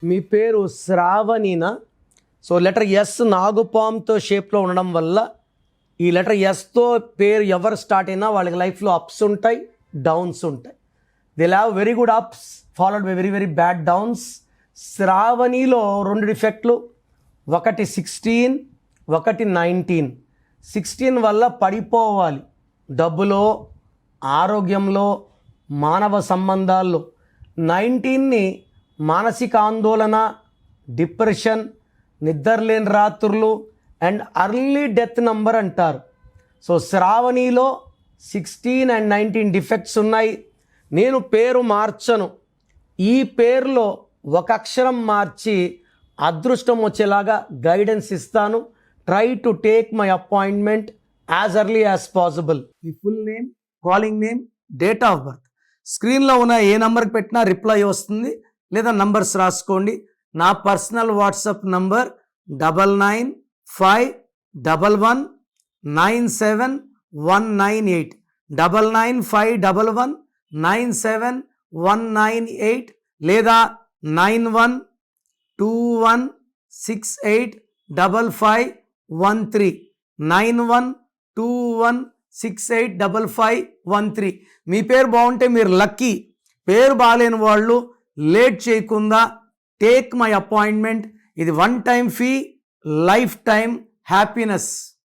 మీ పేరు శ్రావణినా? So letter S నాగుపాంతో షేప్లో ఉండడం వల్ల ఈ లెటర్ ఎస్తో పేరు ఎవరు స్టార్ట్ అయినా వాళ్ళకి లైఫ్లో అప్స్ ఉంటాయి, డౌన్స్ ఉంటాయి. They have very good ups followed by very very bad downs. శ్రావణిలో 2 డిఫెక్ట్లు, ఒకటి 16, ఒకటి 19. 16 వల్ల పడిపోవాలి, డబ్బులో, ఆరోగ్యంలో, మానవ సంబంధాల్లో. 19ని మానసిక ఆందోళన, డిప్రెషన్, నిద్రలేని రాత్రులు అండ్ అర్లీ డెత్ నంబర్ అంటారు. సో శ్రావణిలో 16 అండ్ 19 డిఫెక్ట్స్ ఉన్నాయి. నేను పేరు మార్చను, ఈ పేరులో ఒక అక్షరం మార్చి అదృష్టం వచ్చేలాగా గైడెన్స్ ఇస్తాను. Try to take my appointment as early as possible. Me full name, calling name, date of birth, స్క్రీన్లో ఉన్న ఏ నంబర్కి పెట్టినా రిప్లై వస్తుంది, లేదా నంబర్స్ రాసుకోండి. నా పర్సనల్ వాట్సాప్ నంబర్ 9951197198, 9951197198, లేదా 9121685513, 9121685513. మీ పేరు బాగుంటే మీరు లక్కీ. పేరు బాగాలేని వాళ్ళు లేట్ చేయకుండా టేక్ మై అపాయింట్మెంట్. ఇది 1 time fee, life time happiness.